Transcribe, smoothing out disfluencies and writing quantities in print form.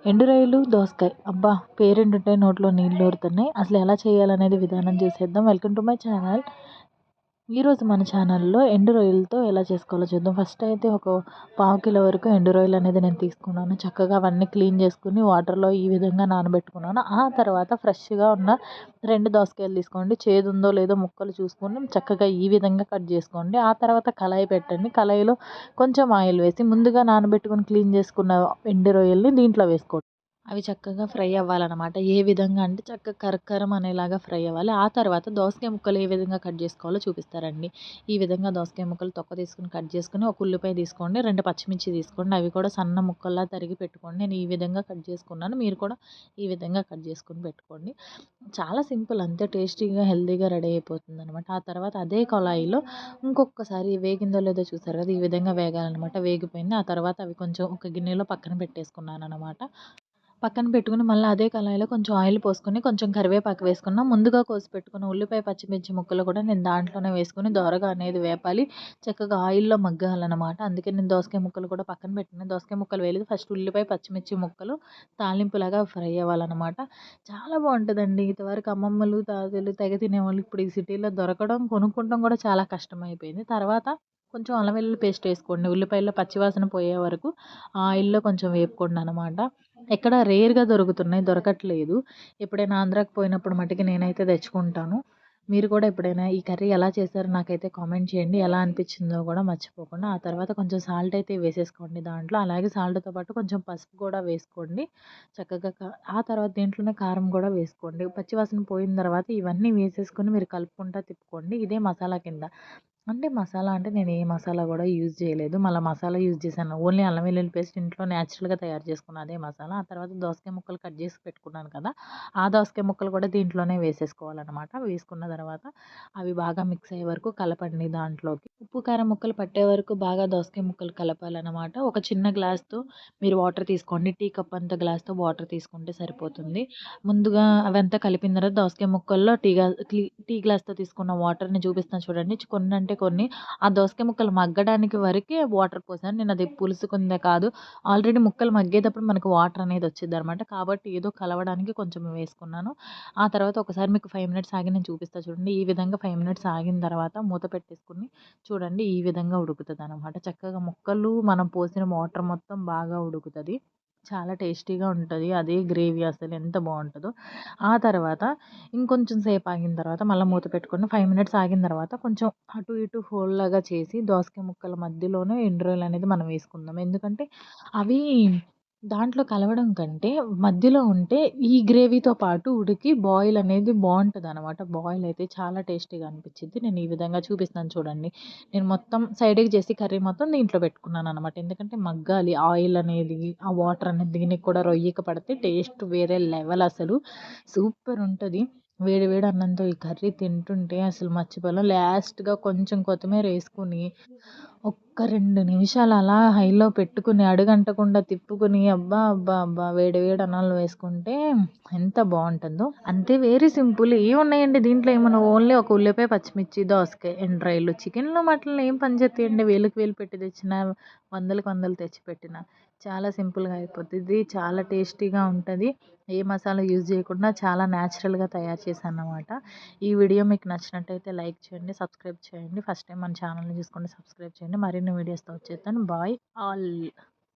ఎండు రొయ్యలు దోసకాయ అబ్బా పేరింటుంటే నోట్లో నీళ్ళు ఊరుతున్నాయి. అసలు ఎలా చేయాలనేది విధానం చూసేద్దాం. Welcome to my channel. ఈరోజు మన ఛానల్లో ఎండు రొయ్యలతో ఎలా చేసుకోవాలో చూద్దాం. ఫస్ట్ అయితే ఒక పావు కిలో వరకు ఎండు రొయ్యలు అనేది నేను తీసుకున్నాను. చక్కగా అవన్నీ క్లీన్ చేసుకుని వాటర్లో ఈ విధంగా నానబెట్టుకున్నాను. ఆ తర్వాత ఫ్రెష్గా ఉన్న 2 దోసకాయలు తీసుకోండి. చేదు ఉందో లేదో ముక్కలు చూసుకొని చక్కగా ఈ విధంగా కట్ చేసుకోండి. ఆ తర్వాత కళాయి పెట్టండి. కళాయిలో కొంచెం ఆయిల్ వేసి ముందుగా నానబెట్టుకుని క్లీన్ చేసుకున్న ఎండు రొయ్యల్ని దీంట్లో వేసుకోండి. అవి చక్కగా ఫ్రై అవ్వాలన్నమాట. ఏ విధంగా అంటే చక్కగా కరకరం అనేలాగా ఫ్రై అవ్వాలి. ఆ తర్వాత దోసకాయ ముక్కలు ఏ విధంగా కట్ చేసుకోవాలో చూపిస్తారండి. ఈ విధంగా దోసకాయ ముక్కలు తొక్క తీసుకొని కట్ చేసుకొని ఒక ఉల్లిపాయ తీసుకోండి, 2 పచ్చిమిర్చి తీసుకోండి. అవి కూడా సన్న ముక్కల్లా తరిగి పెట్టుకోండి. నేను ఈ విధంగా కట్ చేసుకున్నాను. మీరు కూడా ఈ విధంగా కట్ చేసుకొని పెట్టుకోండి. చాలా సింపుల్, అంతే టేస్టీగా హెల్తీగా రెడీ అయిపోతుందనమాట. ఆ తర్వాత అదే కళాయిలో ఇంకొకసారి వేగిందో లేదో చూసారు కదా, ఈ విధంగా వేగాలన్నమాట. వేగిపోయింది. ఆ తర్వాత అవి కొంచెం ఒక గిన్నెలో పక్కన పెట్టేసుకున్నాను అనమాట. పక్కన పెట్టుకుని మళ్ళీ అదే కళాయిలో కొంచెం ఆయిల్ పోసుకొని కొంచెం కరివేపాకు వేసుకున్నాం. ముందుగా కోసి పెట్టుకున్న ఉల్లిపాయ పచ్చిమిర్చి ముక్కలు కూడా నేను దాంట్లోనే వేసుకొని దోరగా అనేది వేపాలి. చక్కగా ఆయిల్లో మగ్గాలన్నమాట. అందుకే నేను దోసకాయ ముక్కలు కూడా పక్కన పెట్టిన దోసకాయ ముక్కలు వేయలేదు. ఫస్ట్ ఉల్లిపాయ పచ్చిమిర్చి ముక్కలు తాలింపులాగా ఫ్రై అవ్వాలన్నమాట. చాలా బాగుంటుందండి. ఇంతవరకు అమ్మమ్మలు తాతలు తెగ తినేవాళ్ళు. ఇప్పుడు ఈ సిటీలో దొరకడం కొనుక్కోవడం కూడా చాలా కష్టమైపోయింది. తర్వాత కొంచెం అల్లం వెల్లుల్లి పేస్ట్ వేసుకోండి. ఉల్లిపాయల్లో పచ్చివాసన పోయే వరకు ఆయిల్లో కొంచెం వేపుకోండి అనమాట. ఎక్కడ రేర్‌గా దొరుకుతున్నాయి. దొరకట్లేదు. ఎప్పుడైనా ఆంధ్రాకి పోయినప్పుడు మటికి నేనైతే తెచ్చుకుంటాను. మీరు కూడా ఎప్పుడైనా ఈ కర్రీ ఎలా చేశారో నాకైతే కామెంట్ చేయండి. ఎలా అనిపించిందో కూడా మర్చిపోకుండా. ఆ తర్వాత కొంచెం సాల్ట్ అయితే వేసేసుకోండి దాంట్లో. అలాగే సాల్ట్‌తో పాటు కొంచెం పసుపు కూడా వేసుకోండి. చక్కగా ఆ తర్వాత దీంట్లోనే కారం కూడా వేసుకోండి. పచ్చివాసన పోయిన తర్వాత ఇవన్నీ వేసేసుకొని మీరు కలుపుకుంటా తిప్పుకోండి. ఇదే మసాలా కింద. అంటే మసాలా అంటే నేను ఏ మసాలా కూడా యూజ్ చేయలేదు. మళ్ళా మసాలా యూజ్ చేశాను. ఓన్లీ అల్లం వెల్లుల్లి పేస్ట్ ఇంట్లో నేచురల్‌గా తయారు చేసుకున్న అదే మసాలా. ఆ తర్వాత దోసకాయ ముక్కలు కట్ చేసి పెట్టుకున్నాను కదా, ఆ దోసకాయ ముక్కలు కూడా దీంట్లోనే వేసేసుకోవాలనమాట. వేసుకున్న తర్వాత అవి బాగా మిక్స్ అయ్యే వరకు కలపండి దాంట్లోకి. ఉప్పు, కారం ముక్కలు పట్టే వరకు బాగా దోసకాయ ముక్కలు కలపాలనమాట. ఒక చిన్న గ్లాస్‌తో మీరు వాటర్ తీసుకోండి. టీ కప్ అంత గ్లాస్‌తో వాటర్ తీసుకుంటే సరిపోతుంది. ముందుగా అవంతా కలిపిన తర్వాత దోసకాయ ముక్కల్లో టీ గ్లాస్‌తో తీసుకున్న వాటర్‌ని చూపిస్తాను చూడండి. కొన్ని అంటే కొన్ని ఆ దోసకాయ ముక్కలు మగ్గడానికి వరకే వాటర్ పోసాను. నేను అది పులుసుకుందే కాదు. ఆల్రెడీ ముక్కలు మగ్గేటప్పుడు మనకు వాటర్ అనేది వచ్చిద్దనమాట. కాబట్టి ఏదో కలవడానికి కొంచెం వేసుకున్నాను. ఆ తర్వాత ఒకసారి మీకు 5 మినిట్స్ ఆగి నేను చూపిస్తా చూడండి. ఈ విధంగా 5 మినిట్స్ ఆగిన తర్వాత మూత పెట్టేసుకొని చూడండి, ఈ విధంగా ఉడుకుతదనమాట. చక్కగా ముక్కలు మనం పోసిన వాటర్ మొత్తం బాగా ఉడుకుతది. చాలా టేస్టీగా ఉంటది. అదే గ్రేవీ అసలు ఎంత బావుంటదో. ఆ తర్వాత ఇంకొంచెం సేపు ఆగిన తర్వాత మళ్ళా మూత పెట్టుకొని 5 మినిట్స్ ఆగిన తర్వాత కొంచెం అటు ఇటు హోల్ లాగా చేసి దోసకాయ ముక్కల మధ్యలోనే ఎండు రొయ్యలనేది మనం వేసుకుందాం. ఎందుకంటే అవి దాంట్లో కలవడం కంటే మధ్యలో ఉంటే ఈ గ్రేవీతో పాటు ఉడికి బాయిల్ అనేది బావుంటదనమాట. బాయిల్ అయితే చాలా టేస్టీగా అనిపిచ్చిద్ది. నేను ఈ విధంగా చూపిస్తున్నాను చూడండి. నేను మొత్తం సైడ్‌కి చేసి కర్రీ మొత్తం దీంట్లో పెట్టుకున్నాననమాట. ఎందుకంటే మగ్గాలి. ఆయిల్ అనేది, ఆ వాటర్ అనేది దీనికి కూడా రొయ్యకి పడితే టేస్ట్ వేరే లెవెల్ అసలు. సూపర్ ఉంటది. వేడి వేడి అన్నంతో ఈ కర్రీ తింటుంటే అసలు మర్చిపోలేం. లాస్ట్‌గా కొంచెం కొత్తిమీర ఏసుకొని ఒక్క 2 నిమిషాలు అలా హైలో పెట్టుకొని అడుగంటకుండా తిప్పుకొని అబ్బా! అబ్బా! అబ్బా! వేడి వేడి అన్నంలో వేసుకుంటే ఎంత బావుంటుందో. అంతే, వెరీ సింపుల్. ఏమున్నాయండి దీంట్లో, ఏమన్నా ఓన్లీ ఒక ఉల్లిపాయ, పచ్చిమిర్చి, దోసకాయ, ఎండు రొయ్యలు. చికెన్‌లో, మటన్‌లో ఏం పని చేస్తాయండి. వేలుకి వేలు పెట్టి తెచ్చినా, వందలకి వందలు తెచ్చిపెట్టినా. చాలా సింపుల్‌గా అయిపోద్ది. చాలా టేస్టీగా ఉంటది. ఏ మసాలా యూజ్ చేయకుండా చాలా న్యాచురల్‌గా తయారు చేశాననమాట. ఈ వీడియో మీకు నచ్చినట్టయితే లైక్ చేయండి, సబ్స్క్రైబ్ చేయండి. ఫస్ట్ టైం మన ఛానల్‌ని చూసుకుంటే సబ్స్క్రైబ్ చేయండి. మరిన్ని వీడియోస్‌తో వచ్చేస్తాను. Bye all.